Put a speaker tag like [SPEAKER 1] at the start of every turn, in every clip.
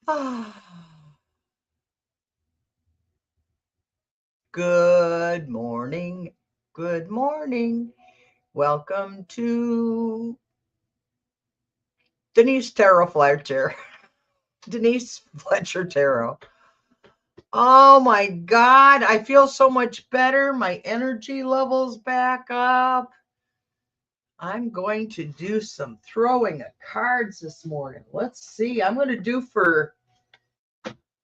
[SPEAKER 1] Good morning. Good morning. Welcome to Denise Fletcher. Denise Fletcher Tarot. Oh my God. I feel so much better. My energy level's back up. I'm going to do some throwing of cards this morning. Let's see. I'm going to do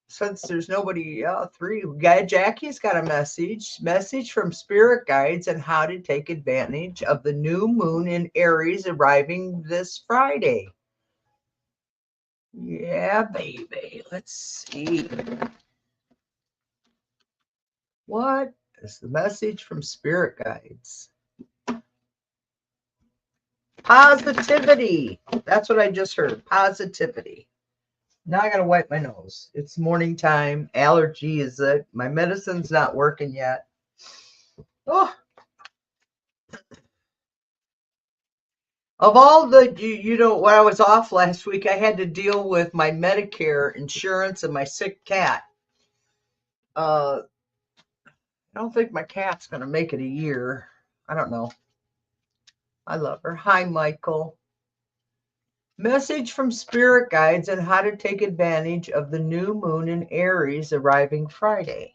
[SPEAKER 1] since there's nobody, three. Jackie's got a message from spirit guides on how to take advantage of the new moon in Aries arriving this Friday. Yeah, baby. Let's see. What is the message from spirit guides? Positivity. That's what I just heard. Positivity. Now I gotta wipe my nose. It's morning time. Allergy is it. My medicine's not working yet. Oh, of all the, when I was off last week, I had to deal with my Medicare insurance and my sick cat. I don't think my cat's gonna make it a year. I don't know. I love her. Hi, Michael. Message from spirit guides on how to take advantage of the new moon in Aries arriving Friday.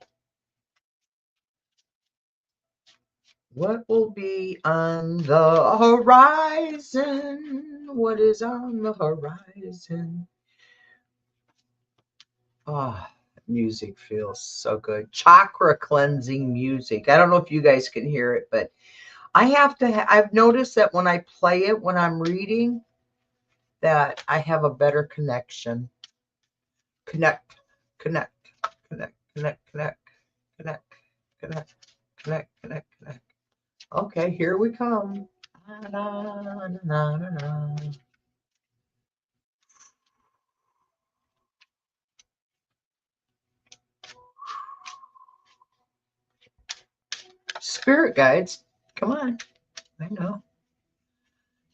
[SPEAKER 1] What will be on the horizon? What is on the horizon? Oh, music feels so good. Chakra cleansing music. I don't know if you guys can hear it, but I've noticed that when I play it, when I'm reading, that I have a better connection. Connect, connect, connect, connect, connect, connect, connect, connect, connect, connect. Okay, here we come. Na, na, na, na, na. Spirit guides, come on. I know.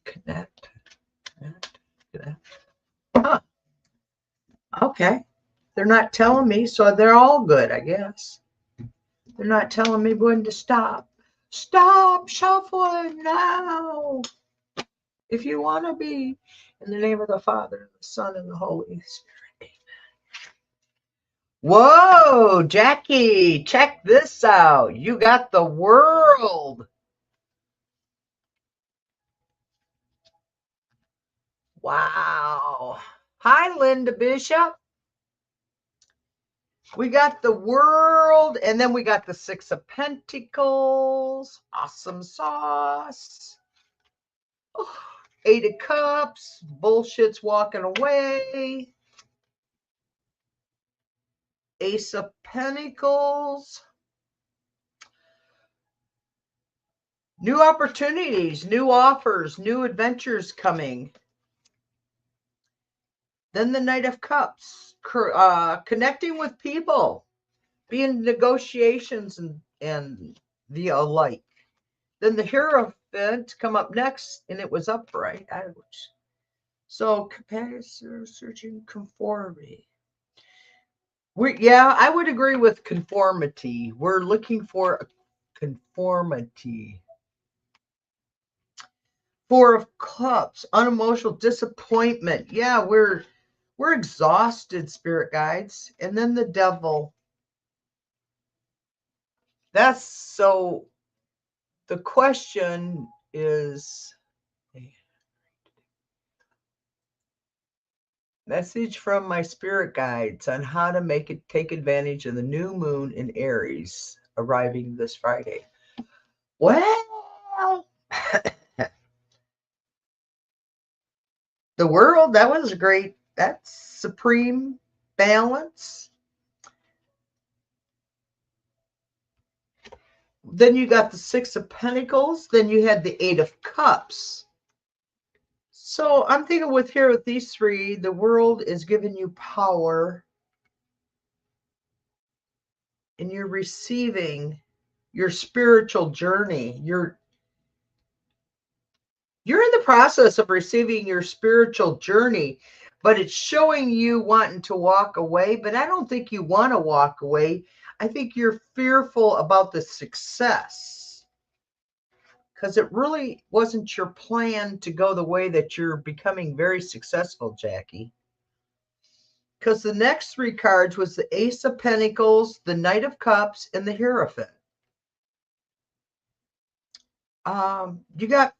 [SPEAKER 1] Connect, connect, connect. Huh. Okay. They're not telling me, so they're all good, I guess. They're not telling me when to stop. Stop shuffling now. If you want to be, in the name of the Father, the Son, and the Holy Spirit. Whoa, Jackie, check this out. You got the world. Wow. Hi, Linda Bishop. We got the world, and then we got the Six of Pentacles. Awesome sauce. Oh, Eight of Cups. Bullshit's walking away. Ace of Pentacles. New opportunities, new offers, new adventures coming. Then the Knight of Cups. Connecting with people. Be in negotiations and the alike. Then the Hierophant come up next, and it was upright. So capacitor searching conformity. I would agree with conformity. We're looking for conformity. Four of Cups, unemotional disappointment. Yeah, we're exhausted, spirit guides. And then the Devil. That's so. The question is. Message from my spirit guides on how to take advantage of the new moon in Aries arriving this Friday. Well, the world, that was great. That's supreme balance. Then you got the Six of Pentacles. Then you had the Eight of Cups. So I'm thinking with these three, the world is giving you power, and you're receiving your spiritual journey. You're in the process of receiving your spiritual journey. but it's showing you wanting to walk away, but I don't think you want to walk away. I think you're fearful about the success because it really wasn't your plan to go the way that you're becoming very successful, Jackie. Because the next three cards was the Ace of Pentacles, the Knight of Cups, and the Hierophant. You got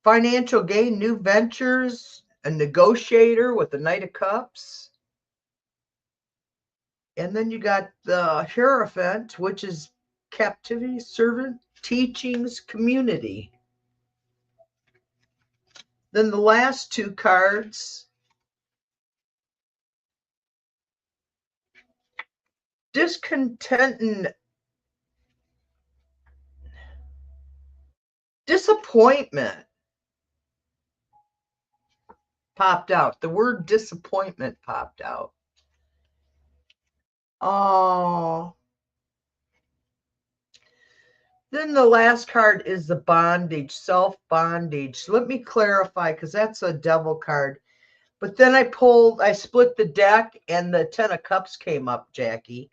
[SPEAKER 1] financial gain, new ventures, a negotiator with the Knight of Cups. And then you got the Hierophant, which is captivity, servant, teachings, community. Then the last two cards, discontent and disappointment popped out. The word disappointment popped out. Oh. Then the last card is the bondage, self-bondage. Let me clarify, because that's a devil card. But then I split the deck, and the Ten of Cups came up, Jackie.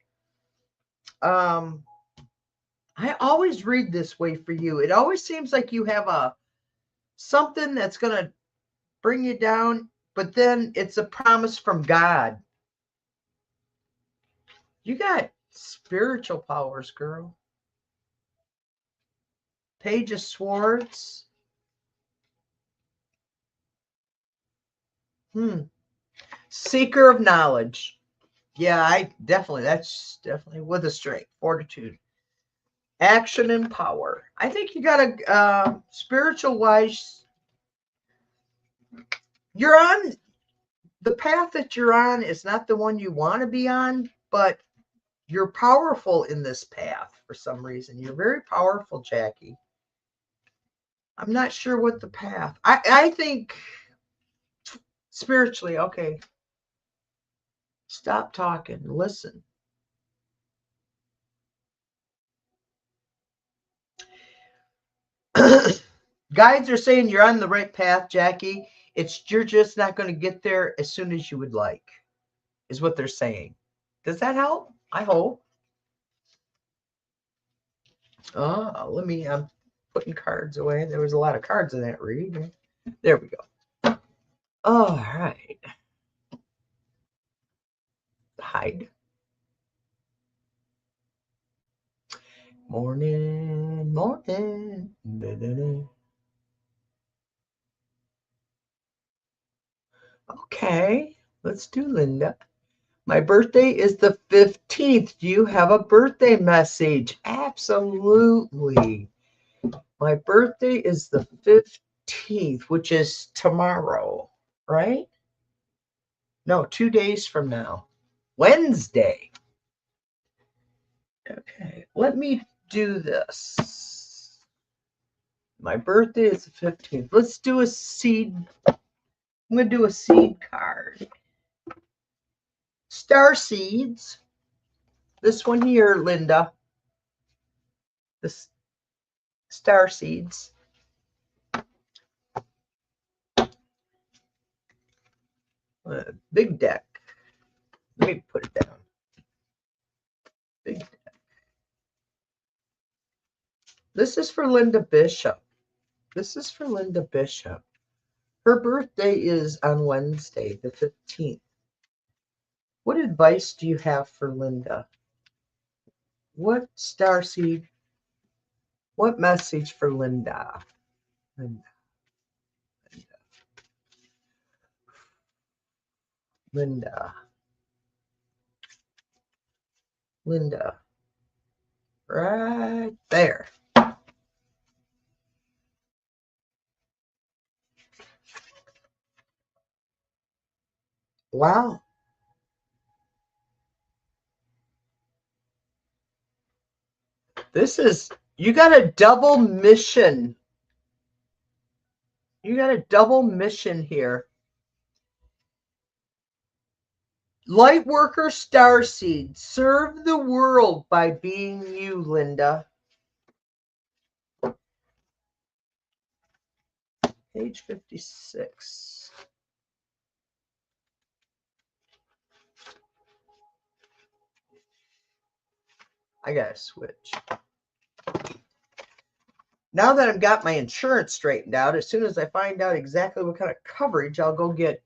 [SPEAKER 1] I always read this way for you. It always seems like you have something that's going to bring you down, but then it's a promise from God. You got spiritual powers, girl. Page of Swords. Seeker of knowledge. Yeah, that's definitely with a strength, fortitude, action, and power. I think you got a spiritual wise. You're on the path that you're on is not the one you want to be on, but you're powerful in this path for some reason. You're very powerful, Jackie. I'm not sure what the path. I think spiritually, okay. Stop talking. Listen. Guides are saying you're on the right path, Jackie. You're just not going to get there as soon as you would like, is what they're saying. Does that help? I hope. I'm putting cards away. There was a lot of cards in that read. There we go. All right. Hide. Morning, morning. Da-da-da. Okay, let's do Linda. My birthday is the 15th. Do you have a birthday message? Absolutely. My birthday is the 15th, which is tomorrow, right? No, 2 days from now. Wednesday. Okay, let me do this. My birthday is the 15th. Let's do a seed. I'm going to do a seed card. Star seeds. This one here, Linda. This star seeds. Big deck. Let me put it down. Big deck. This is for Linda Bishop. This is for Linda Bishop. Her birthday is on Wednesday, the 15th. What advice do you have for Linda? What starseed? What message for Linda? Linda. Linda. Linda. Right there. Wow. You got a double mission. You got a double mission here. Lightworker starseed, serve the world by being you, Linda. Page 56. I got to switch. Now that I've got my insurance straightened out, as soon as I find out exactly what kind of coverage, I'll go get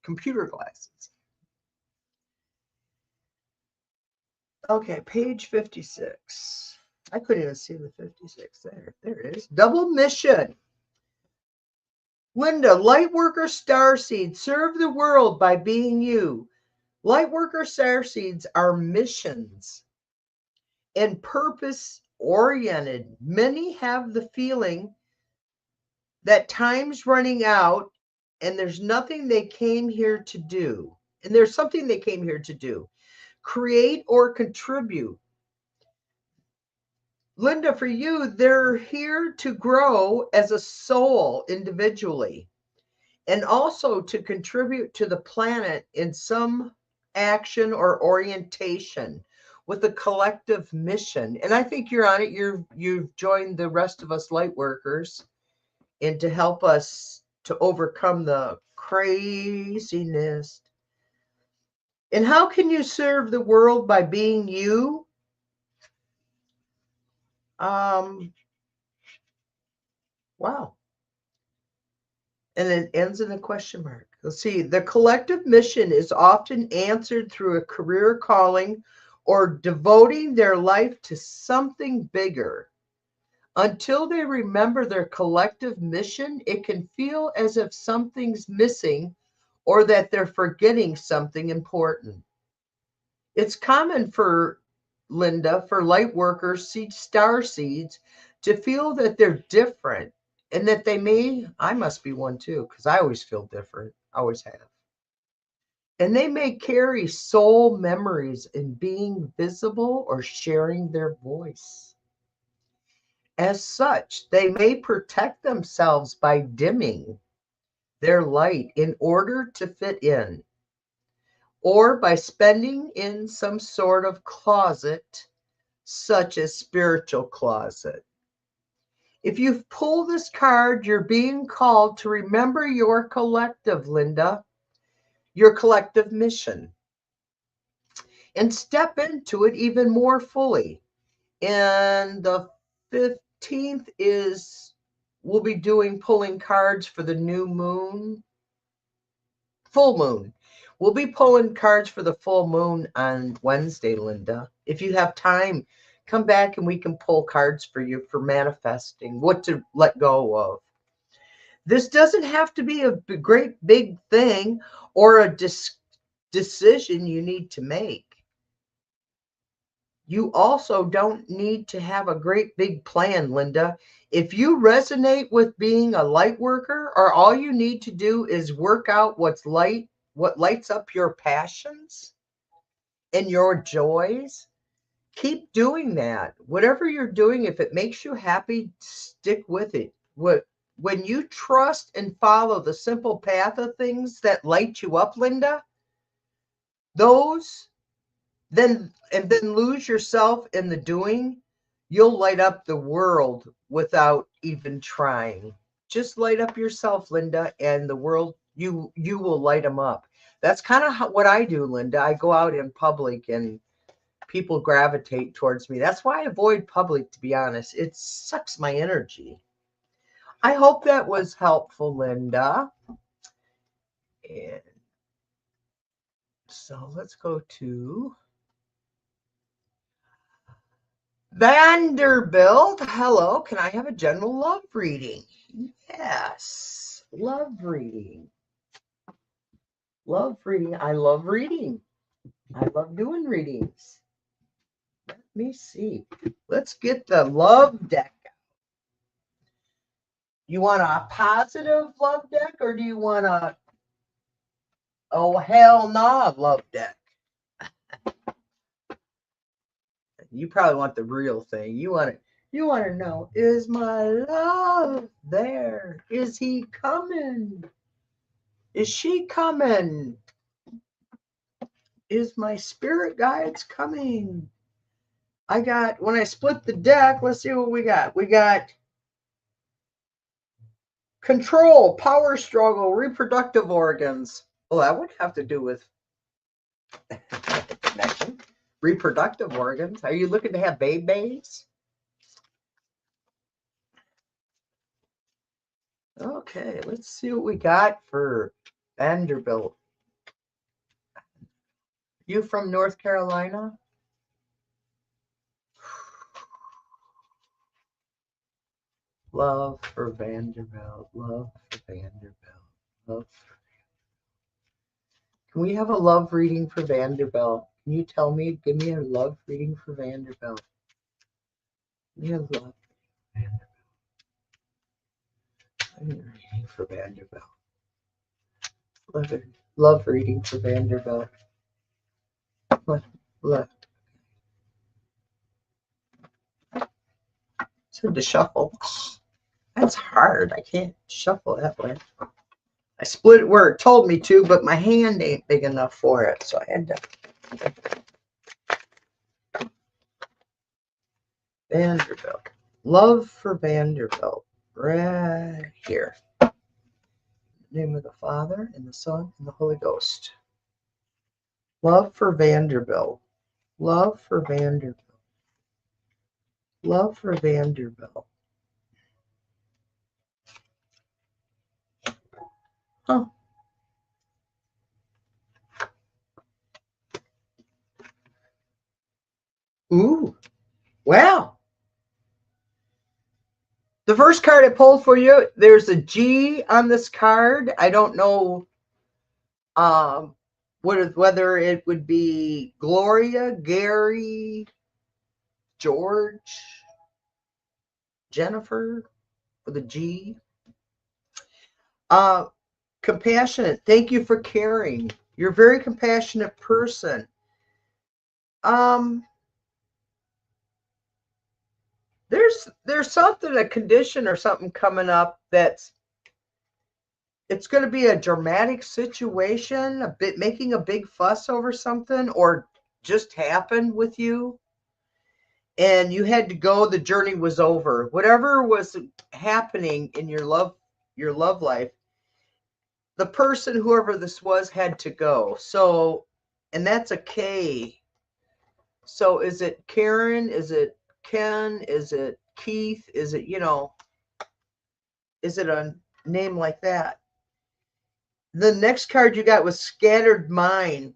[SPEAKER 1] computer glasses. Okay, page 56. I couldn't even see the 56 there. There it is. Double mission. Linda, Lightworker Starseed, serve the world by being you. Lightworker Starseeds are missions and purpose-oriented. Many have the feeling that time's running out and there's nothing they came here to do. And there's something they came here to do. Create or contribute. Linda, for you, they're here to grow as a soul individually and also to contribute to the planet in some action or orientation with a collective mission. And I think you're on it. You've joined the rest of us light workers and to help us to overcome the craziness. And how can you serve the world by being you? Wow. And it ends in a question mark. Let's see. The collective mission is often answered through a career calling or devoting their life to something bigger. Until they remember their collective mission, it can feel as if something's missing or that they're forgetting something important. It's common for Linda, for light workers, star seeds, to feel that they're different and that I must be one too, because I always feel different. I always have. And they may carry soul memories in being visible or sharing their voice. As such, they may protect themselves by dimming their light in order to fit in, or by spending in some sort of closet, such as spiritual closet. If you pull this card, you're being called to remember your collective, Linda, your collective mission, and step into it even more fully. And the 15th is, we'll be pulling cards for the new moon, full moon. We'll be pulling cards for the full moon on Wednesday, Linda. If you have time, come back and we can pull cards for you for manifesting, what to let go of. This doesn't have to be a great big thing or a decision you need to make. You also don't need to have a great big plan, Linda. If you resonate with being a light worker, or all you need to do is work out what lights up your passions and your joys, keep doing that. Whatever you're doing, if it makes you happy, stick with it. When you trust and follow the simple path of things that light you up, Linda, then lose yourself in the doing, you'll light up the world without even trying. Just light up yourself, Linda, and the world, you will light them up. That's kind of what I do, Linda. I go out in public and people gravitate towards me. That's why I avoid public, to be honest. It sucks my energy. I hope that was helpful, Linda. And so let's go to Vanderbilt. Hello, can I have a general love reading? Yes, love reading. Love reading. I love reading. I love doing readings. Let me see. Let's get the love deck. You want a positive love deck, or do you want a oh hell nah love deck? You probably want the real thing. You want to know, is my love there? Is he coming? Is she coming? Is my spirit guides coming? When I split the deck, let's see what we got. We got control, power struggle, reproductive organs. Well, that would have to do with connection. reproductive organs. Are you looking to have babies? Okay, let's see what we got for Vanderbilt. You from North Carolina? Love for Vanderbilt. Love for Vanderbilt. Love for... Can we have a love reading for Vanderbilt? Can you tell me, give me a love reading for Vanderbilt? Give me a love reading for Vanderbilt. Love reading for Vanderbilt. Love. So to shuffle. That's hard. I can't shuffle that way. I split it where it told me to, but my hand ain't big enough for it. So I had to. Vanderbilt. Love for Vanderbilt. Right here. In the name of the Father, and the Son, and the Holy Ghost. Love for Vanderbilt. Love for Vanderbilt. Love for Vanderbilt. Huh. Ooh. Wow. The first card I pulled for you, there's a G on this card. I don't know whether it would be Gloria, Gary, George, Jennifer, with a G. Compassionate. Thank you for caring. You're a very compassionate person. There's something, a condition or something coming up that's it's going to be a dramatic situation, a bit making a big fuss over something, or just happened with you, and you had to go. The journey was over. Whatever was happening in your love life, the person, whoever this was, had to go. So, and that's a K. So is it Karen? Is it Ken? Is it Keith? Is it, is it a name like that? The next card you got was Scattered Mind.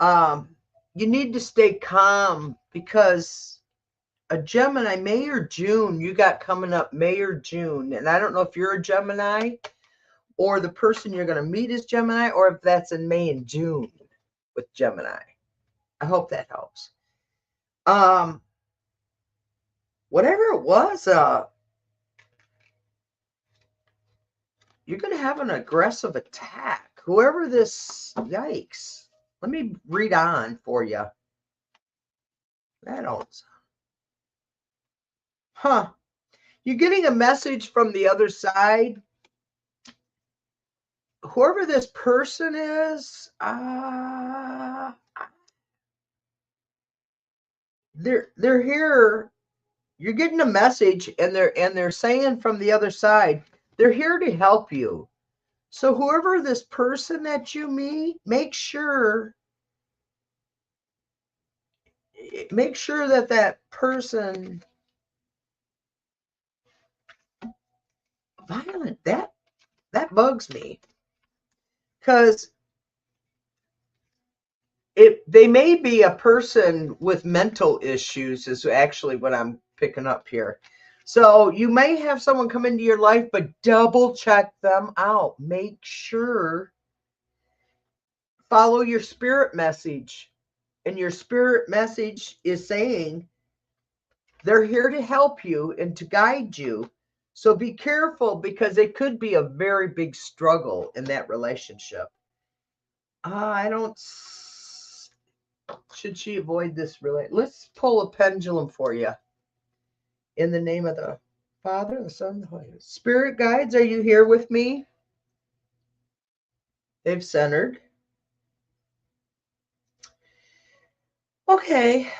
[SPEAKER 1] You need to stay calm because a Gemini, May or June, you got coming up May or June. And I don't know if you're a Gemini or the person you're going to meet is Gemini, or if that's in May and June with Gemini. I hope that helps. Whatever it was, you're going to have an aggressive attack. Whoever this, yikes. Let me read on for you. That don't. Huh. You're getting a message from the other side. Whoever this person is, they're here. You're getting a message, and they're saying from the other side, they're here to help you. So whoever this person that you meet, make sure that that person violent, that bugs me, because they may be a person with mental issues is actually what I'm picking up here. So you may have someone come into your life, but double check them out. Make sure, follow your spirit message. And your spirit message is saying they're here to help you and to guide you. So be careful, because it could be a very big struggle in that relationship. I don't... Should she avoid this Let's pull a pendulum for you. In the name of the Father, the Son, the Holy Spirit. Spirit guides, are you here with me? They've centered. Okay.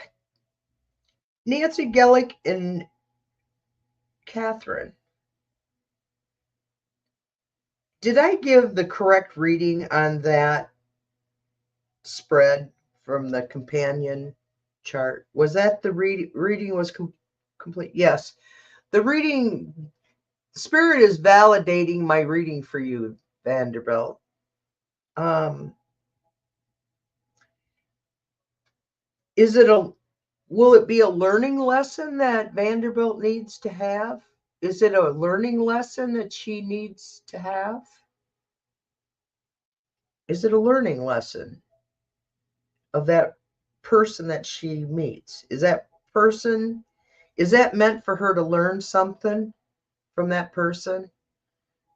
[SPEAKER 1] Nancy Gellick and Catherine. Did I give the correct reading on that spread from the companion chart. Was that the reading was complete? Yes. The reading, Spirit is validating my reading for you, Vanderbilt. Will it be a learning lesson that Vanderbilt needs to have? Is it a learning lesson that she needs to have? Is it a learning lesson of that person that she meets? Is that meant for her to learn something from that person?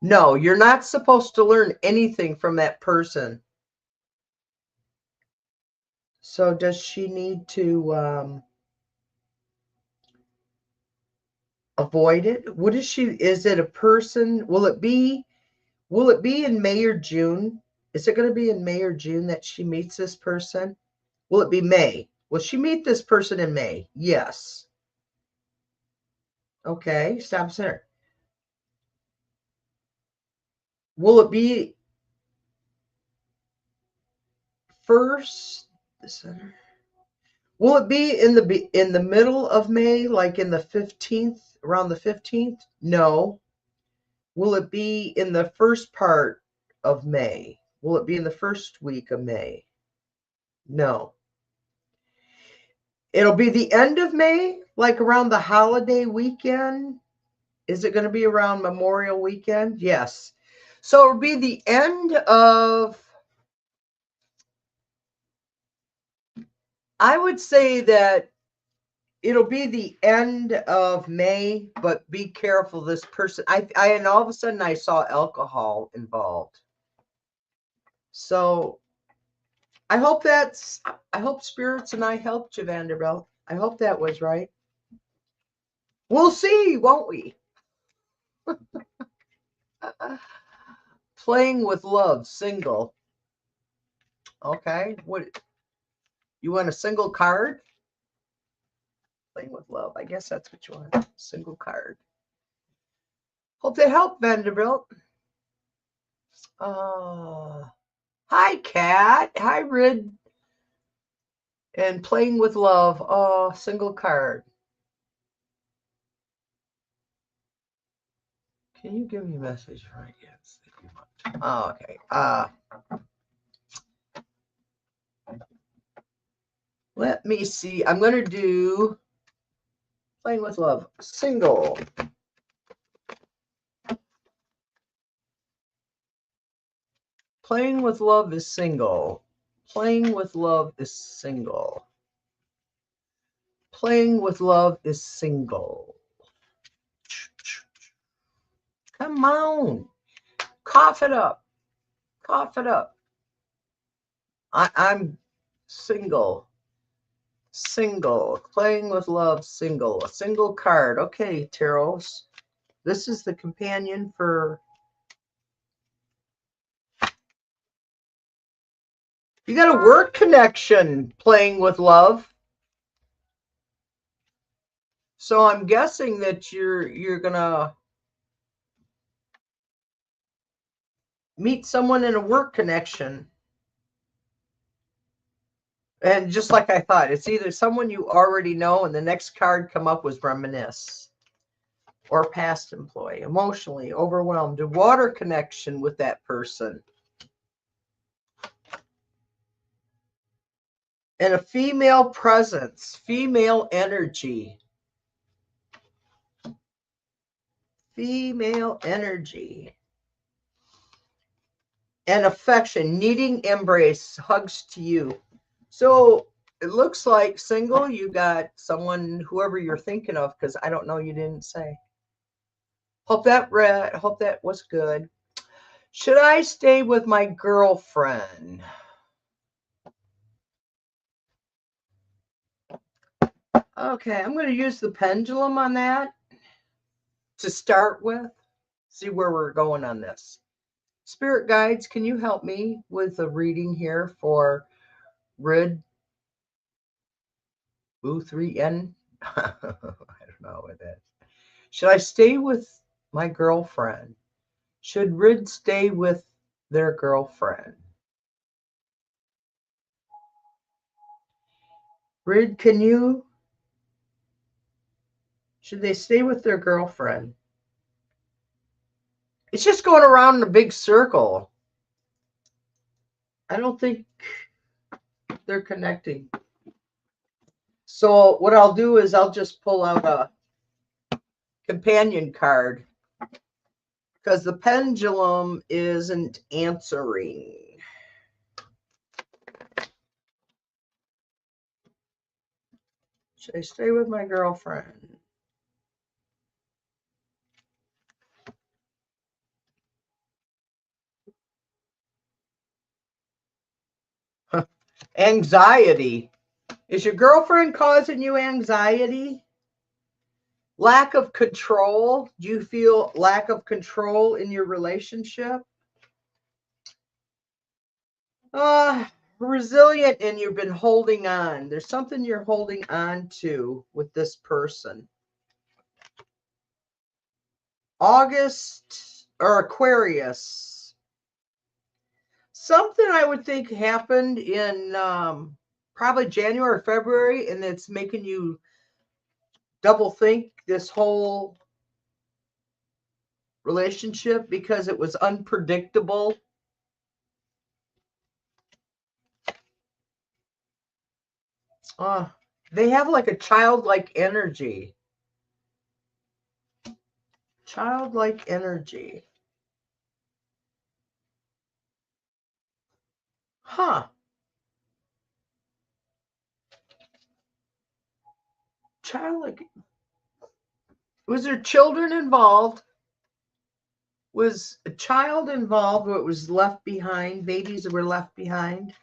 [SPEAKER 1] No, you're not supposed to learn anything from that person. So does she need to avoid it? Is it a person? Will it be in May or June? Is it going to be in May or June that she meets this person? Will it be May? Will she meet this person in May? Yes. Okay, stop there. Will it be first? Will it be in the middle of May, like in the 15th, around the 15th? No. Will it be in the first part of May? Will it be in the first week of May? No. It'll be the end of May, like around the holiday weekend. Is it going to be around Memorial Weekend? Yes. So it'll be the end of, I would say that it'll be the end of May, but be careful. This person, and all of a sudden I saw alcohol involved. So I hope Spirits and I helped you, Vanderbilt. I hope that was right. We'll see, won't we? Playing with Love, single. Okay, what you want, a single card? Playing with Love. I guess that's what you want. Single card. Hope that helped, Vanderbilt. Hi, Kat. Hi, Rid. And Playing with Love. Oh, single card. Can you give me a message right? Yes. Oh, okay. Let me see. I'm going to do Playing with Love. Single. Playing with Love is single. Playing with Love is single. Playing with Love is single. Come on. Cough it up. Cough it up. I'm single. Single. Playing with Love, single. A single card. Okay, Taros. This is the companion for... You got a work connection, Playing with Love. So I'm guessing that you're gonna meet someone in a work connection. And just like I thought, it's either someone you already know, and the next card come up was reminisce, or past employee, emotionally overwhelmed, a water connection with that person. And a female presence, female energy. Female energy. And affection, needing embrace, hugs to you. So it looks like single, you got someone, whoever you're thinking of, because I don't know, you didn't say. Hope that was good. Should I stay with my girlfriend? Okay, I'm going to use the pendulum on that to start with. See where we're going on this. Spirit guides, can you help me with a reading here for Rid U3N? I don't know what that is. Should I stay with my girlfriend? Should Rid stay with their girlfriend? Rid, should they stay with their girlfriend? It's just going around in a big circle. I don't think they're connecting. So what I'll do is I'll just pull out a companion card because the pendulum isn't answering. Should I stay with my girlfriend? Anxiety. Is your girlfriend causing you anxiety? Lack of control. Do you feel lack of control in your relationship? Resilient, and you've been holding on. There's something you're holding on to with this person. August or Aquarius. Something I would think happened in probably January or February, and it's making you double think this whole relationship because it was unpredictable. They have like a childlike energy. Childlike energy. Huh. Childlike. Was there children involved? Was a child involved or it was left behind? Babies that were left behind?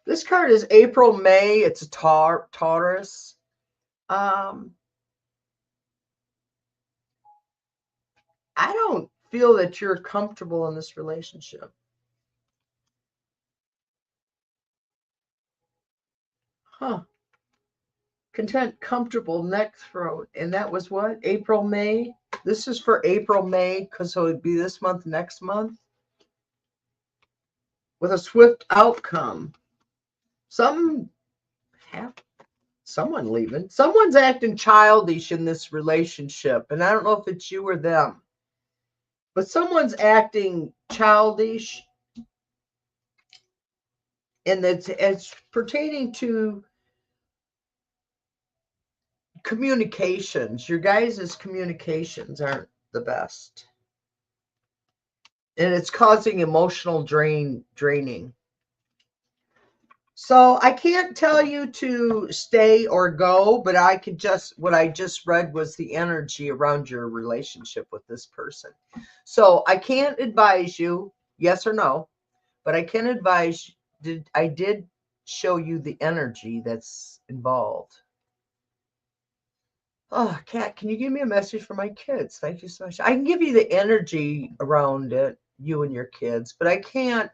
[SPEAKER 1] This card is April, May. It's a Taurus. I don't feel that you're comfortable in this relationship. Huh. Content, comfortable, neck throat. And that was what? April, May? This is for April, May, because so it'd be this month, next month. With a swift outcome. Someone leaving. Someone's acting childish in this relationship. And I don't know if it's you or them. But someone's acting childish. And it's pertaining to communications. Your guys' communications aren't the best. And it's causing emotional draining. So I can't tell you to stay or go, but what I just read was the energy around your relationship with this person. So I can't advise you, yes or no, but I can advise, I did show you the energy that's involved. Oh, Kat, can you give me a message for my kids? Thank you so much. I can give you the energy around it, you and your kids, but I can't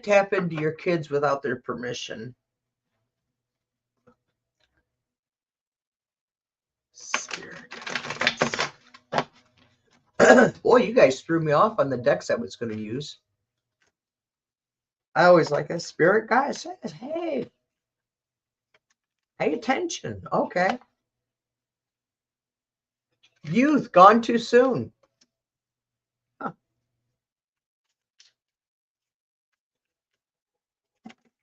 [SPEAKER 1] tap into your kids without their permission. Spirit. Boy, you guys threw me off on the decks I was going to use. I always like a spirit guy says, hey, pay attention. Okay. Youth, gone too soon. Huh.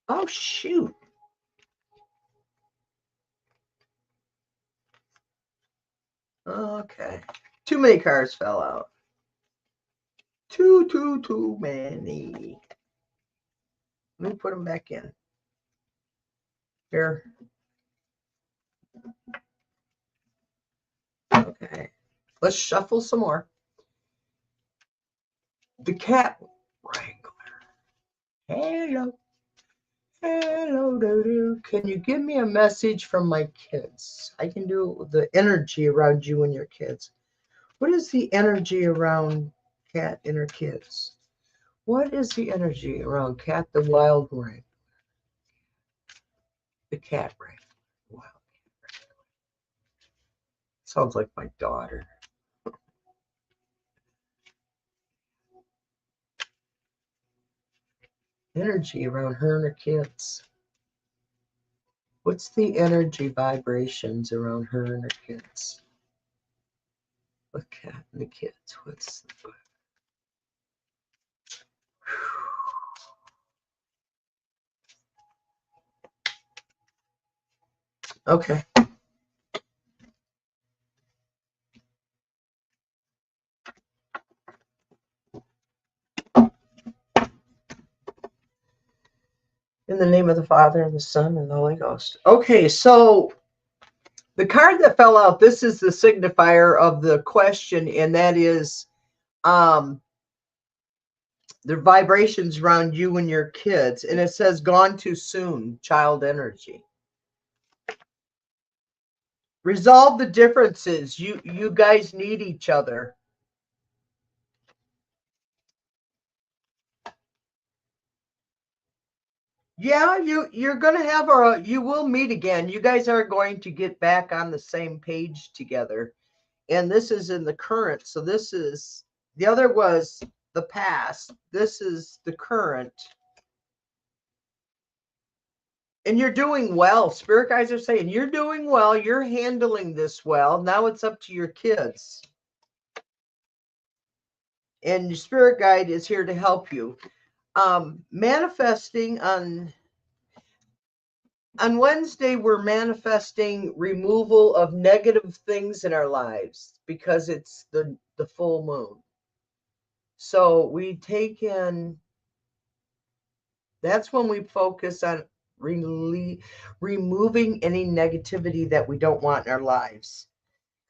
[SPEAKER 1] Oh, shoot. Okay. Too many cards fell out. Too many. Let me put them back in. Here. Okay. Let's shuffle some more. The cat wrangler. Hello. Hello, doo-doo. Can you give me a message from my kids? I can do the energy around you and your kids. What is the energy around Cat and her kids? What is the energy around Cat the wild wrangler? The cat wrangler. Wild cat wrangler. Sounds like my daughter. Energy around her and her kids. What's the energy vibrations around her and her kids? The cat and the kids. What's the... Okay. In the name of the Father, and the Son, and the Holy Ghost. Okay, so the card that fell out, this is the signifier of the question, and that is the vibrations around you and your kids. And it says, gone too soon, child energy. Resolve the differences. You guys need each other. Yeah, you're gonna have you will meet again. You guys are going to get back on the same page together. And this is in the current. So this is, the other was the past. This is the current. And you're doing well. Spirit guides are saying you're doing well. You're handling this well. Now it's up to your kids. And your spirit guide is here to help you. Manifesting on Wednesday, we're manifesting removal of negative things in our lives because it's the full moon. So we take in, that's when we focus on removing any negativity that we don't want in our lives.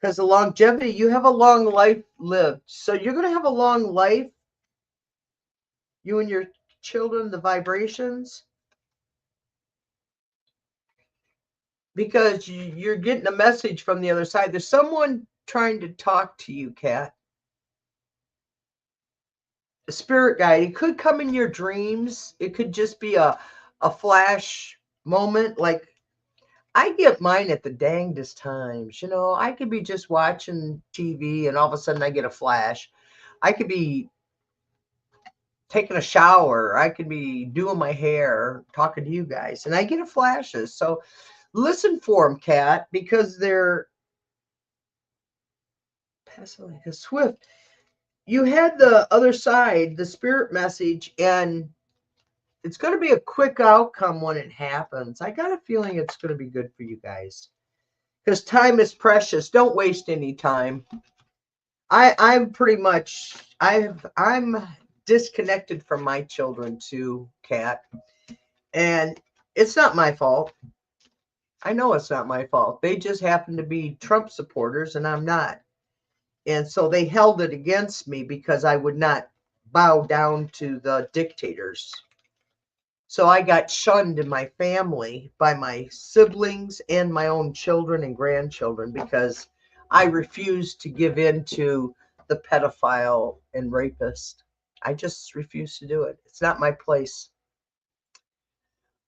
[SPEAKER 1] Because the longevity, you have a long life lived. So you're going to have a long life, you and your children, the vibrations. Because you're getting a message from the other side. There's someone trying to talk to you, Kat. A spirit guide. It could come in your dreams. It could just be a flash moment. Like, I get mine at the dangest times. You know, I could be just watching TV and all of a sudden I get a flash. I could be taking a shower. I could be doing my hair, talking to you guys, and I get a flashes. So listen for them, Kat, because they're passing like a swift. You had the other side, the spirit message, and it's going to be a quick outcome when it happens. I got a feeling it's going to be good for you guys because time is precious. Don't waste any time. I'm pretty much, I'm disconnected from my children too, Kat, and it's not my fault. I know it's not my fault. They just happen to be Trump supporters and I'm not. And so they held it against me because I would not bow down to the dictators. So I got shunned in my family by my siblings and my own children and grandchildren because I refused to give in to the pedophile and rapist. I just refuse to do it. It's not my place.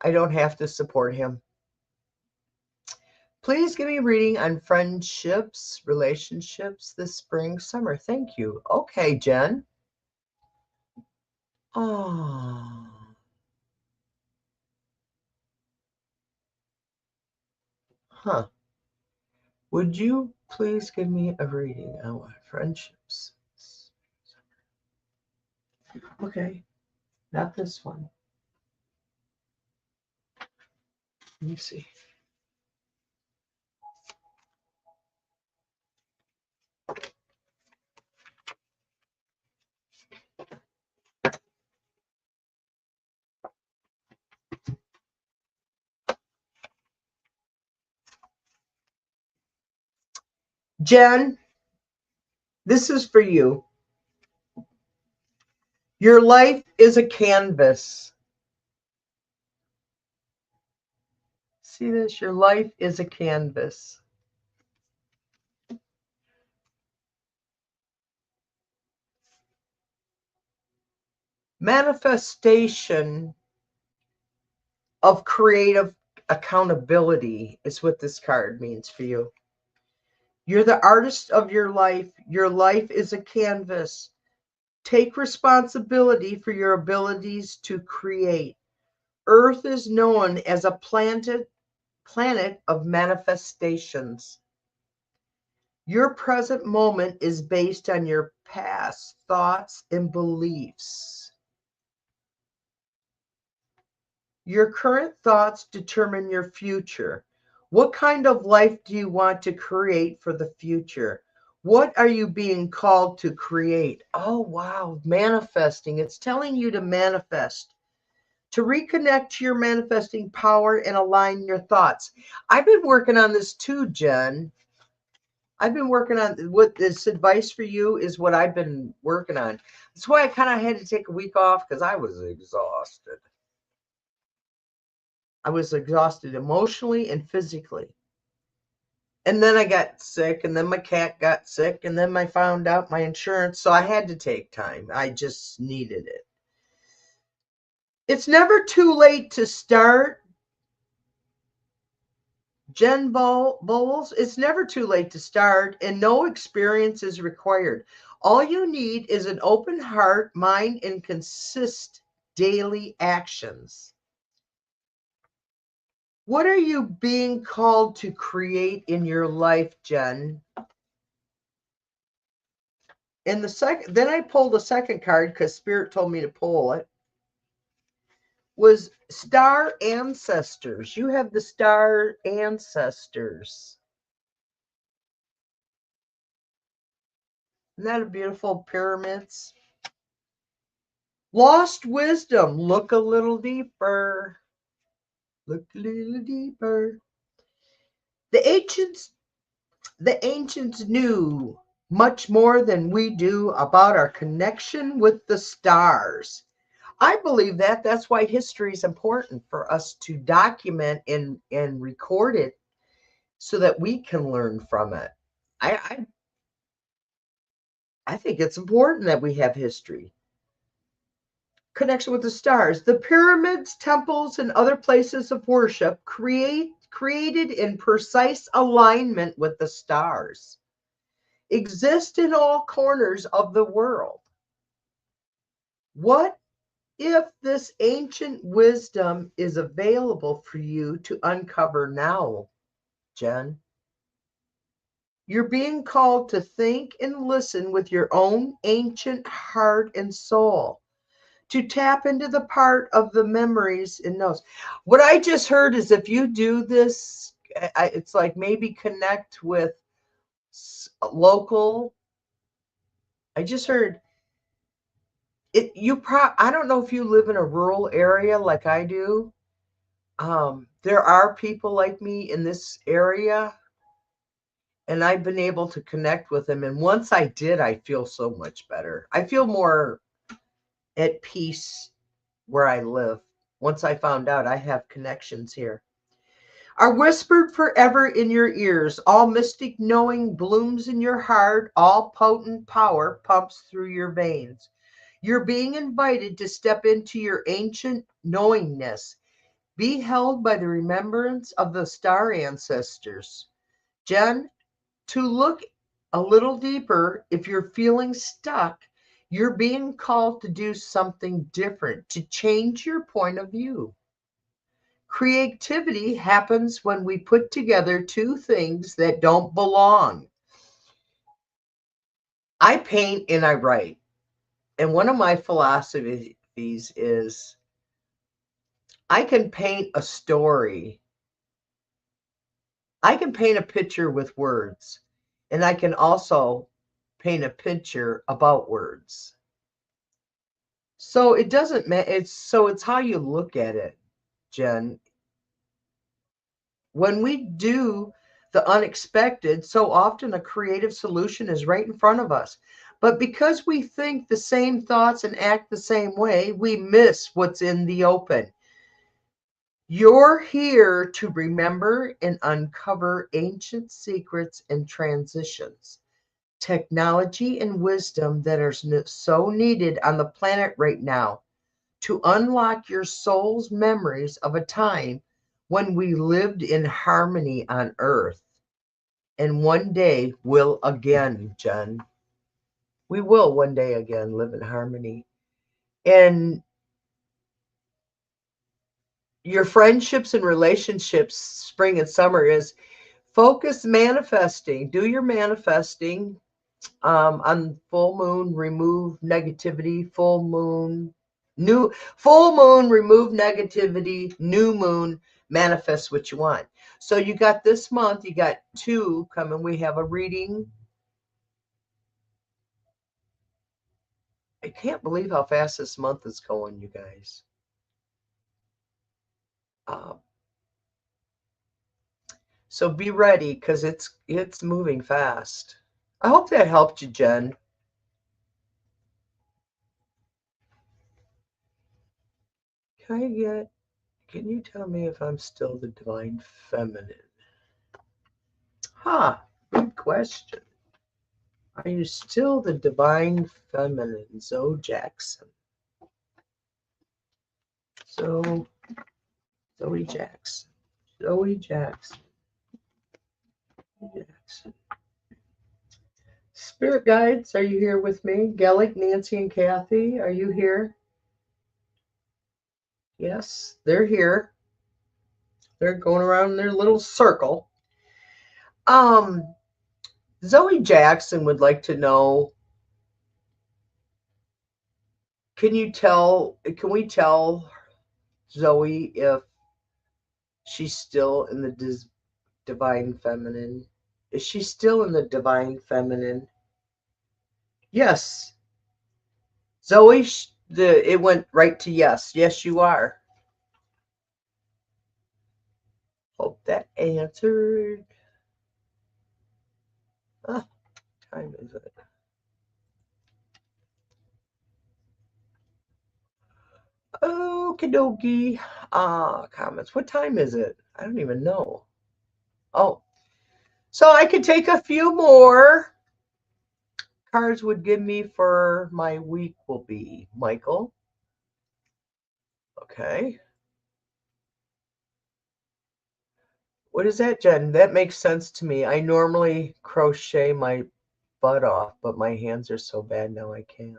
[SPEAKER 1] I don't have to support him. Please give me a reading on friendships, relationships this spring, summer. Thank you. Okay, Jen. Oh. Huh. Would you please give me a reading on what friendships? Okay, not this one. Let me see. Jen, this is for you. Your life is a canvas. See this? Your life is a canvas. Manifestation of creative accountability is what this card means for you. You're the artist of your life. Your life is a canvas. Take responsibility for your abilities to create. Earth is known as a planet of manifestations. Your present moment is based on your past thoughts and beliefs. Your current thoughts determine your future. What kind of life do you want to create for the future? What are you being called to create? Oh, wow. Manifesting. It's telling you to manifest, to reconnect to your manifesting power and align your thoughts. I've been working on this too, Jen. I've been working on what this advice for you is what I've been working on. That's why I kind of had to take a week off because I was exhausted. I was exhausted emotionally and physically. And then I got sick, and then my cat got sick, and then I found out my insurance. So I had to take time. I just needed it. It's never too late to start. Jen Bowles, it's never too late to start, and no experience is required. All you need is an open heart, mind, and consist daily actions. What are you being called to create in your life, Jen? And then I pulled a second card because Spirit told me to pull it. Was star ancestors. You have the star ancestors. Isn't that a beautiful pyramids? Lost wisdom. Look a little deeper. Look a little deeper. The ancients knew much more than we do about our connection with the stars. I believe that. That's why history is important for us to document and record it so that we can learn from it. I think it's important that we have history. Connection with the stars. The pyramids, temples, and other places of worship created in precise alignment with the stars exist in all corners of the world. What if this ancient wisdom is available for you to uncover now, Jen? You're being called to think and listen with your own ancient heart and soul, to tap into the part of the memories and knows. What I just heard is if you do this, it's like maybe connect with local. I just heard it. I don't know if you live in a rural area like I do. There are people like me in this area, and I've been able to connect with them. And once I did, I feel so much better. I feel more at peace where I live. Once I found out I have connections here. Are whispered forever in your ears. All mystic knowing blooms in your heart. All potent power pumps through your veins. You're being invited to step into your ancient knowingness. Be held by the remembrance of the star ancestors. Jen, to look a little deeper, if you're feeling stuck, you're being called to do something different, to change your point of view. Creativity happens when we put together two things that don't belong. I paint and I write. And one of my philosophies is I can paint a story. I can paint a picture with words, and I can also paint a picture about words. So it doesn't matter. It's how you look at it, Jen. When we do the unexpected, so often a creative solution is right in front of us. But because we think the same thoughts and act the same way, we miss what's in the open. You're here to remember and uncover ancient secrets and transitions, technology and wisdom that are so needed on the planet right now to unlock your soul's memories of a time when we lived in harmony on earth. And one day will again, Jen. We will one day again live in harmony. And your friendships and relationships, spring and summer, is focus manifesting. Do your manifesting. On full moon, remove negativity. Full moon, remove negativity. New moon, manifest what you want. So you got this month, you got 2 coming. We have a reading. I can't believe how fast this month is going, you guys. So be ready, because it's moving fast. I hope that helped you, Jen. Can you tell me if I'm still the divine feminine? Good question. Are you still the divine feminine, Zoe Jackson? Zoe Jackson. Zoe Jackson. Spirit guides, are you here with me? Gellick, Nancy, and Kathy, are you here? Yes, they're here. They're going around in their little circle. Zoe Jackson would like to know, can we tell Zoe if she's still in the divine feminine? Is she still in the divine feminine? Yes. Zoe, it went right to yes. Yes, you are. Hope that answered. What time is it? Okie dokie. Comments. What time is it? I don't even know. Oh, so I could take a few more. Cards would give me for my week will be Michael. Okay. What is that, Jen? That makes sense to me. I normally crochet my butt off, but my hands are so bad now I can't.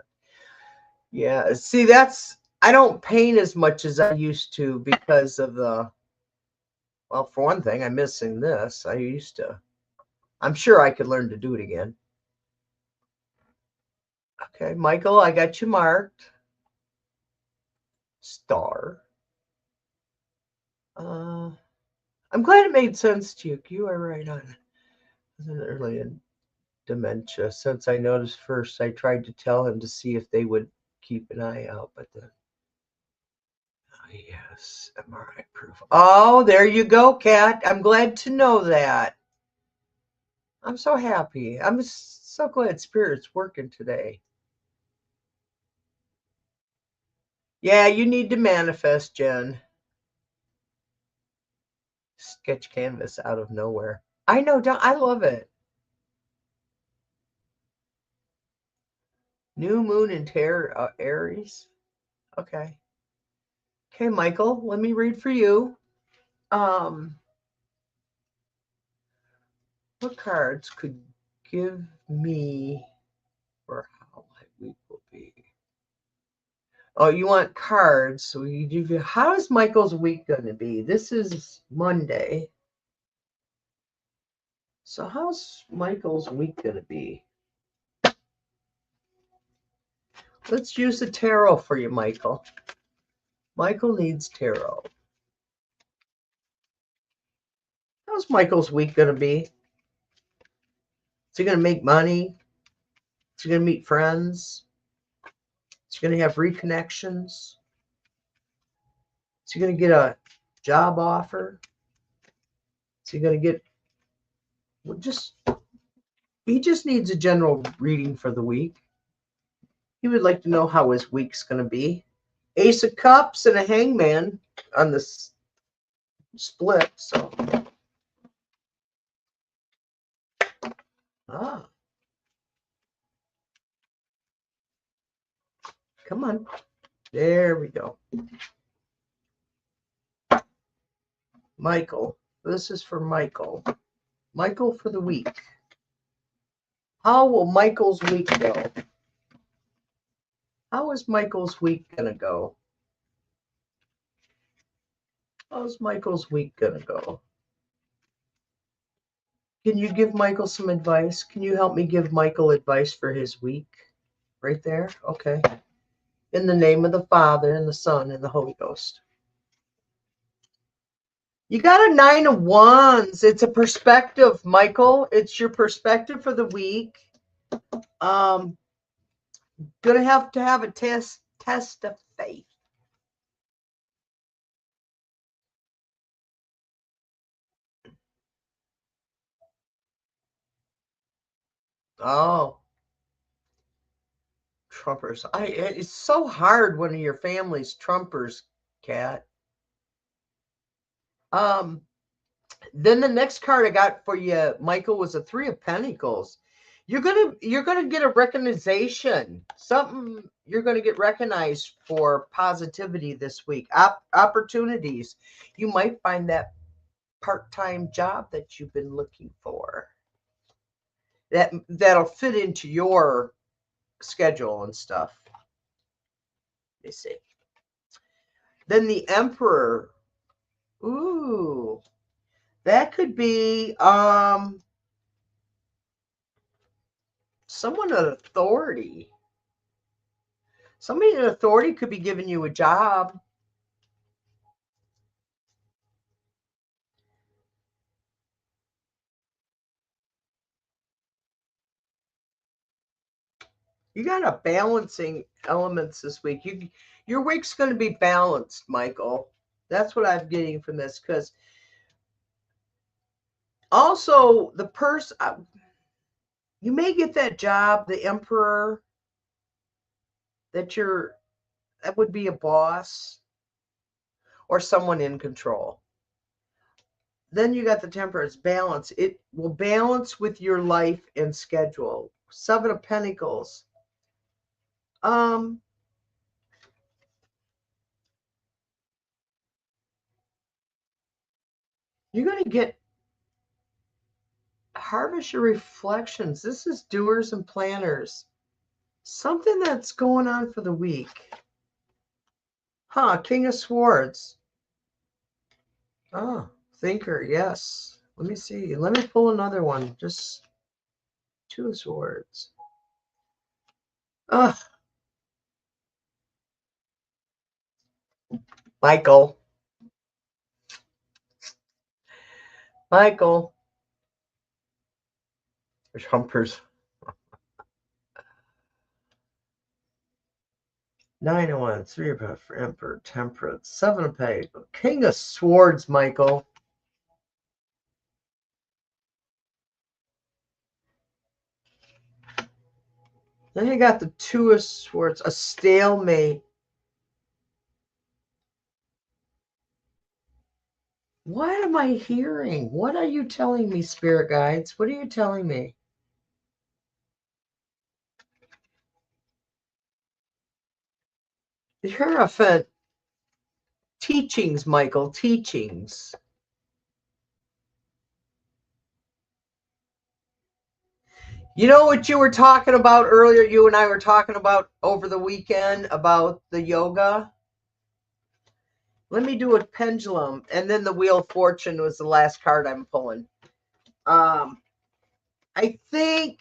[SPEAKER 1] Yeah, see, I don't paint as much as I used to because of well, for one thing, I'm missing this. I'm sure I could learn to do it again. Okay, Michael, I got you marked. Star. I'm glad it made sense to you. You are right on. Wasn't early in dementia. Since I noticed first, I tried to tell him to see if they would keep an eye out, but then. Oh, yes, MRI proof. Oh, there you go, Kat. I'm glad to know that. I'm so happy. I'm so glad Spirit's working today. Yeah, you need to manifest, Jen. Sketch canvas out of nowhere. I know, I love it. New moon in Aries. Okay. Okay, Michael, let me read for you. What cards could give me for how my week will be? Oh, you want cards? So we give you. How is Michael's week going to be? This is Monday. So how's Michael's week going to be? Let's use the tarot for you, Michael. Michael needs tarot. How's Michael's week going to be? Is he going to make money? Is he going to meet friends? Is he going to have reconnections? Is he going to get a job offer? Is he going to get he just needs a general reading for the week. He would like to know how his week's going to be. Ace of Cups and a Hangman on this split. So, come on. There we go. Michael. This is for Michael. Michael for the week. How will Michael's week go? How is Michael's week going to go? How's Michael's week going to go? Can you give Michael some advice? Can you help me give Michael advice for his week? Right there? Okay. In the name of the Father, and the Son, and the Holy Ghost. You got a 9 of Wands. It's a perspective, Michael. It's your perspective for the week. Gonna have to have a test of faith. Oh, Trumpers. It's so hard when your family's Trumpers, Cat. Then the next card I got for you, Michael, was a 3 of Pentacles. You're gonna get a recognition. Something you're gonna get recognized for positivity this week. Opportunities. You might find that part-time job that you've been looking for. That'll fit into your schedule and stuff. Let me see. Then the Emperor. Ooh, that could be someone of authority. Somebody in authority could be giving you a job. You got a balancing elements this week. Your week's going to be balanced, Michael. That's what I'm getting from this. Because also the person, you may get that job, the Emperor, that would be a boss or someone in control. Then you got the Temperance, balance. It will balance with your life and schedule. 7 of Pentacles. You're going to harvest your reflections. This is doers and planners. Something that's going on for the week. King of Swords. Oh, thinker, yes. Let me see. Let me pull another one. Just 2 of Swords. Michael. Trumpers. 9 of Wands, 3 of Emperor, Temperance, 7 of Pentacles, King of Swords, Michael. Then you got the 2 of Swords, a stalemate. What am I hearing? What are you telling me, spirit guides? What are you telling me? The Hierophant. Teachings, Michael, teachings. You know what you were talking about earlier? You and I were talking about over the weekend about the yoga. Let me do a pendulum. And then the Wheel of Fortune was the last card I'm pulling. I think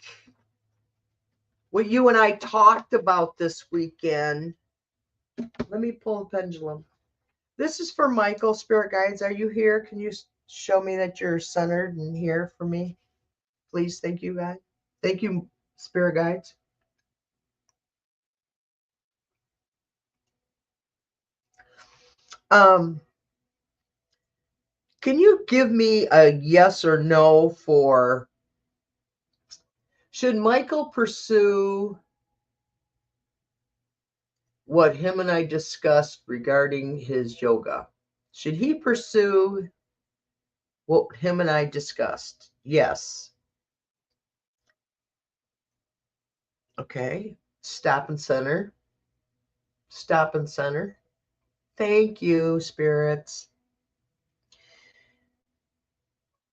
[SPEAKER 1] what you and I talked about this weekend. Let me pull the pendulum. This is for Michael, spirit guides. Are you here? Can you show me that you're centered and here for me? Please. Thank you, guys. Thank you, spirit guides. Can you give me a yes or no for, should Michael pursue what him and I discussed regarding his yoga? Should he pursue what him and I discussed? Yes. Okay. Stop and center. Stop and center. Thank you, spirits.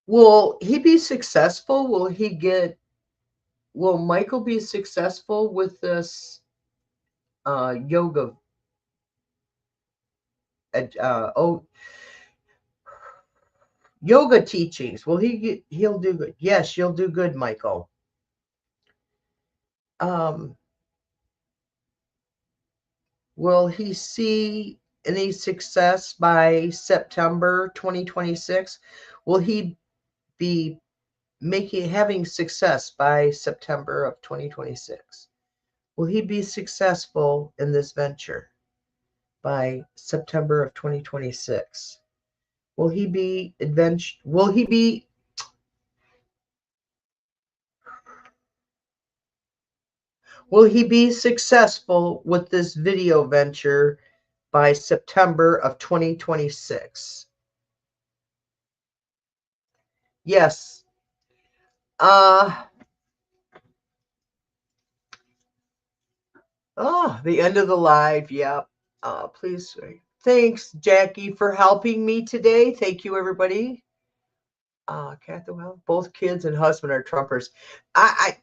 [SPEAKER 1] Will he be successful? Will Michael be successful with this yoga. Yoga teachings. Will he'll do good? Yes, you'll do good, Michael. Will he see any success by September 2026? Will he be having success by September of 2026? Will he be successful in this venture by September of 2026? Will he be successful with this video venture by September of 2026? Yes. The end of the live. Yep. Please. Thanks, Jackie, for helping me today. Thank you, everybody. Cat the Well, both kids and husband are Trumpers. I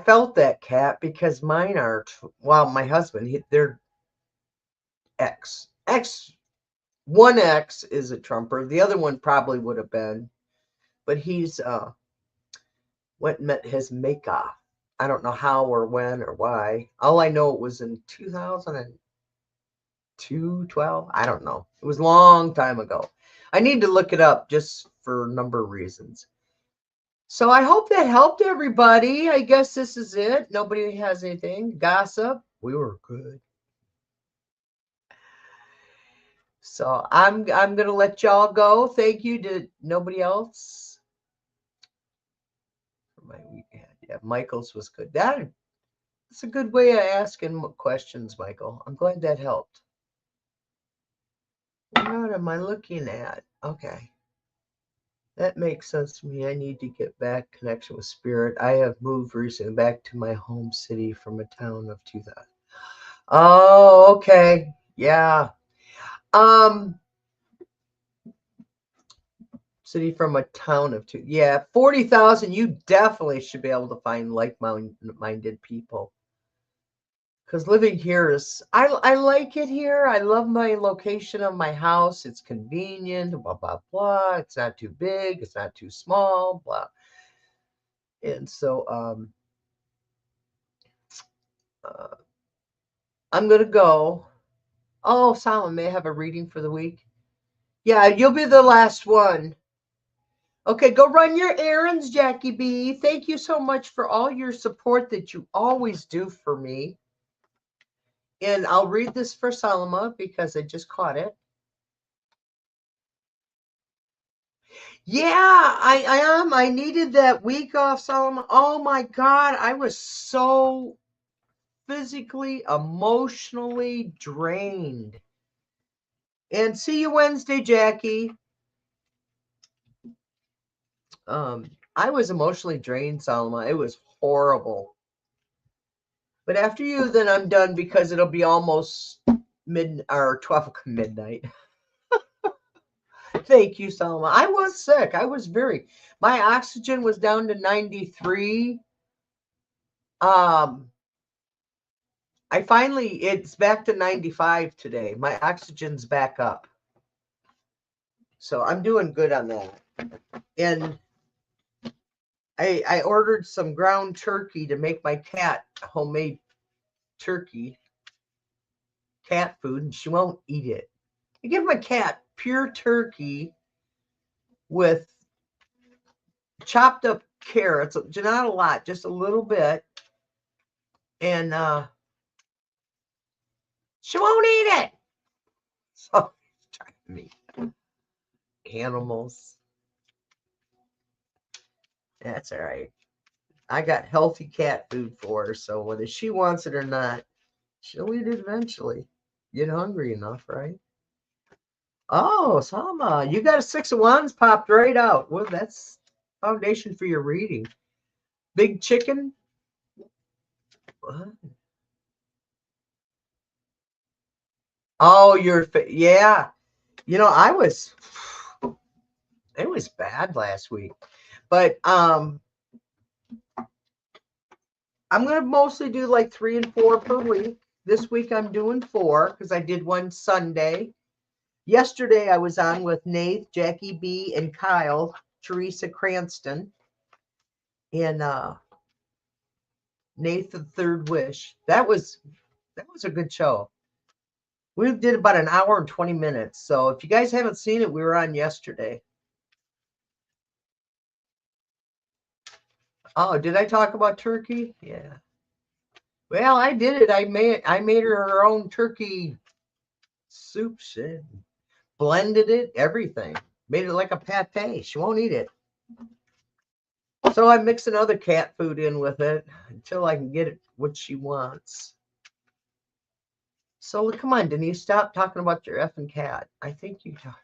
[SPEAKER 1] felt that, Cat, because mine are. Well, my husband, they're X. One X is a Trumper. The other one probably would have been, but he's went and met his maker. I don't know how or when or why. All I know, it was in 2002, 12. I don't know. It was a long time ago. I need to look it up just for a number of reasons. So I hope that helped everybody. I guess this is it. Nobody has anything. Gossip. We were good. So I'm gonna let y'all go. Thank you to nobody else. My weekend. Yeah, Michael's was good. That's a good way of asking questions, Michael. I'm glad that helped. What am I looking at? Okay. That makes sense to me. I need to get back connection with spirit. I have moved recently back to my home city from a town of 2000. Oh, okay. Yeah. City from a town of 2. Yeah, 40,000. You definitely should be able to find like-minded people. Because living here is, I like it here. I love my location of my house. It's convenient, blah, blah, blah. It's not too big. It's not too small, blah. And so I'm going to go. Oh, Solomon may have a reading for the week. Yeah, you'll be the last one. Okay, go run your errands, Jackie B. Thank you so much for all your support that you always do for me. And I'll read this for Salma because I just caught it. Yeah, I am. I needed that week off, Salma. Oh my God, I was so physically, emotionally drained. And see you Wednesday, Jackie. I was emotionally drained, Salma. It was horrible. But after you, then I'm done because it'll be almost 12 midnight. Thank you, Salma. I was sick. My oxygen was down to 93. It's back to 95 today. My oxygen's back up. So I'm doing good on that. And I ordered some ground turkey to make my cat homemade turkey, cat food, and she won't eat it. I give my cat pure turkey with chopped up carrots, not a lot, just a little bit. And she won't eat it. So it's driving me. Animals. That's all right. I got healthy cat food for her, so whether she wants it or not, she'll eat it eventually. Get hungry enough, right? Oh, Salma, you got a 6 of Wands popped right out. Well, that's foundation for your reading. Big chicken. What? Oh, yeah. You know, it was bad last week, but I'm gonna mostly do like 3 and 4 per week This week I'm doing 4 because I did one Sunday. Yesterday I was on with Nate, Jackie B, and Kyle, Teresa Cranston, in Nate the Third Wish. That was a good show. We did about an hour and 20 minutes. So if you guys haven't seen it, we were on yesterday. Oh, did I talk about turkey? Yeah. Well, I did it. I made her own turkey soup shit. Blended it, everything. Made it like a pate. She won't eat it. So I'm mixing other cat food in with it until I can get it what she wants. So come on, Denise, stop talking about your effing cat. I think you talk.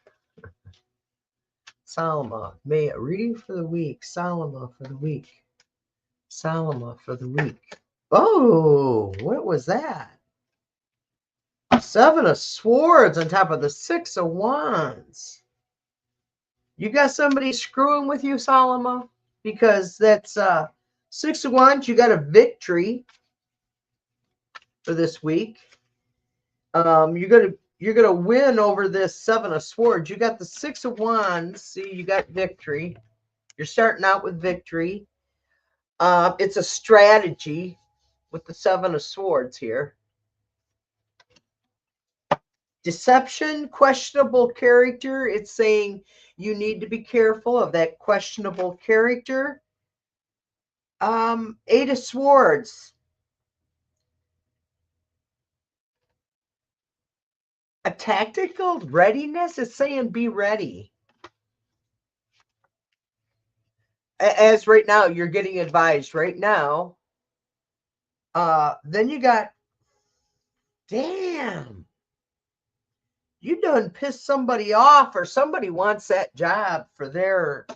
[SPEAKER 1] Salma, may a reading for the week. Salma for the week. Salma for the week. Oh, what was that? 7 of Swords on top of the 6 of Wands. You got somebody screwing with you, Salma? Because that's 6 of Wands. You got a victory for this week. You're gonna win over this 7 of Swords. You got the 6 of Wands. See, you got victory. You're starting out with victory. It's a strategy with the 7 of Swords here. Deception, questionable character. It's saying you need to be careful of that questionable character. 8 of Swords. A tactical readiness is saying be ready. As right now, you're getting advised right now. Then you got, damn, you done pissed somebody off, or somebody wants that job for their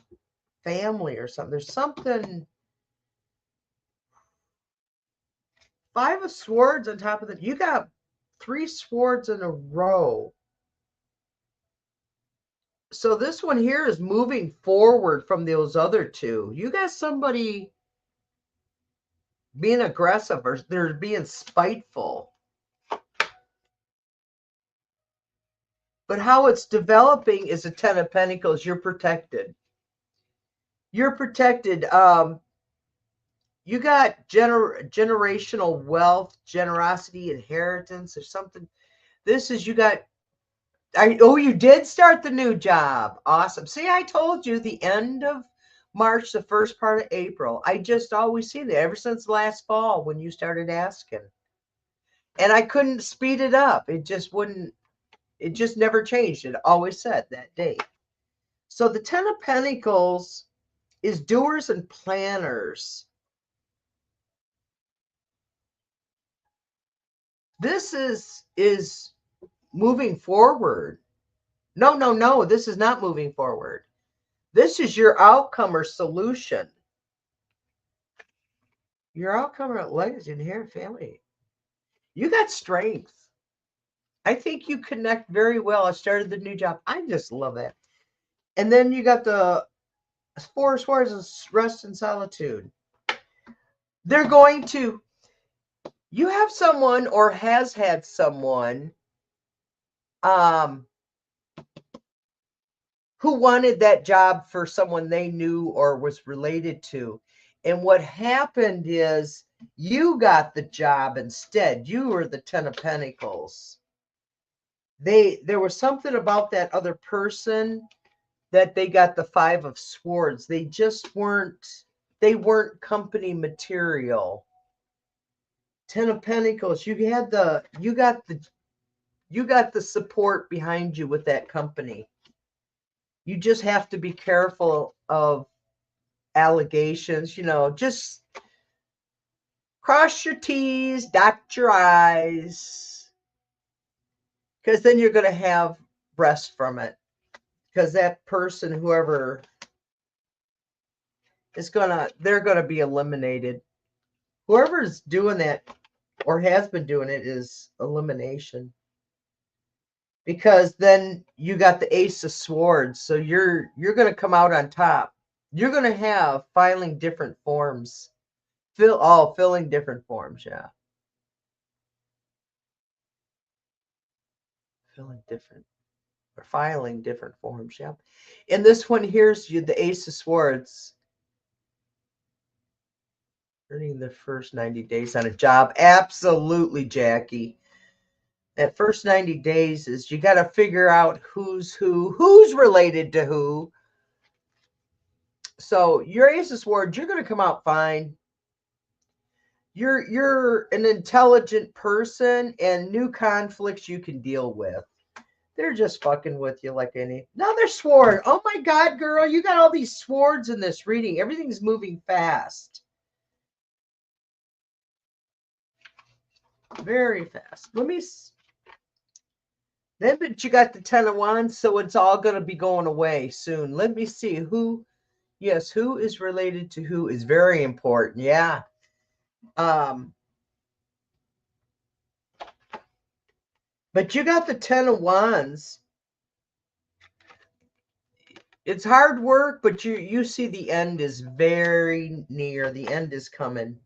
[SPEAKER 1] family or something. There's something. 5 of Swords on top of that. You got 3 swords in a row. So this one here is moving forward from those other 2. You got somebody being aggressive, or they're being spiteful. But how it's developing is a 10 of Pentacles. You're protected. You're protected. You got generational wealth, generosity, inheritance, or something. This is, you got, you did start the new job. Awesome. See, I told you the end of March, the first part of April. I just always see that ever since last fall when you started asking. And I couldn't speed it up. It just wouldn't, it just never changed. It always said that date. So the 10 of Pentacles is doers and planners. This is moving forward. No, this is not moving forward. This is your outcome or solution. Your outcome or legacy in here, family. You got strength. I think you connect very well. I started the new job. I just love that. And then you got the 4 of Swords and rest in solitude. They're going to, you have someone or has had someone who wanted that job for someone they knew or was related to. And what happened is you got the job instead. You were the 10 of Pentacles. There was something about that other person that they got the 5 of Swords. They just weren't company material. 10 of Pentacles. You got the support behind you with that company. You just have to be careful of allegations, just cross your T's, dot your I's, because then you're going to have rest from it. Because that person, whoever is they're going to be eliminated. Whoever's doing that or has been doing it is elimination. Because then you got the Ace of Swords. So you're going to come out on top. You're going to have filing different forms. Filling different forms, yeah. filling different or filing different forms. Yep. And this one here's you the Ace of Swords. Earning the first 90 days on a job. Absolutely, Jackie. That first 90 days is you got to figure out who's related to who. So your Ace of Swords, you're going to come out fine. You're an intelligent person, and new conflicts you can deal with. They're just fucking with you like any. Another sword. Oh my God, girl, you got all these swords in this reading. Everything's moving fast. Very fast. Let me. Then, but you got the Ten of Wands, so it's all going to be going away soon. Let me see who. Yes, who is related to who is very important. Yeah. But you got the Ten of Wands. It's hard work, but you see the end is very near. The end is coming.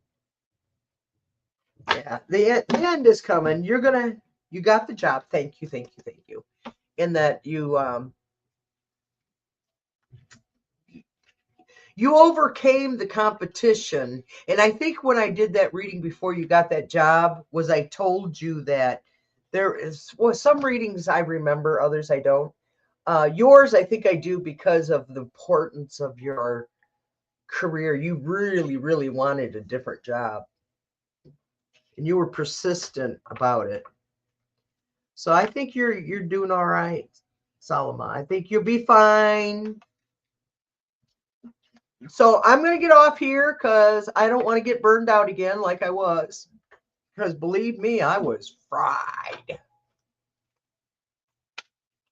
[SPEAKER 1] Yeah, the end is coming. You got the job. Thank you, thank you, thank you. In that you overcame the competition. And I think when I did that reading before you got that job was I told you that there is some readings I remember, others I don't. Yours, I think I do because of the importance of your career. You really, really wanted a different job. And you were persistent about it. So I think you're doing all right, Salama. I think you'll be fine. So I'm going to get off here because I don't want to get burned out again like I was. Because believe me, I was fried.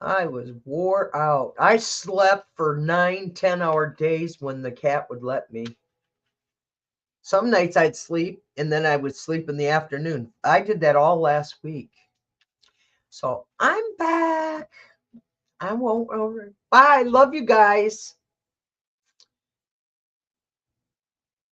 [SPEAKER 1] I was wore out. I slept for 9-10 hour days when the cat would let me. Some nights I'd sleep and then I would sleep in the afternoon. I did that all last week. So I'm back. I won't over. Bye. Love you guys.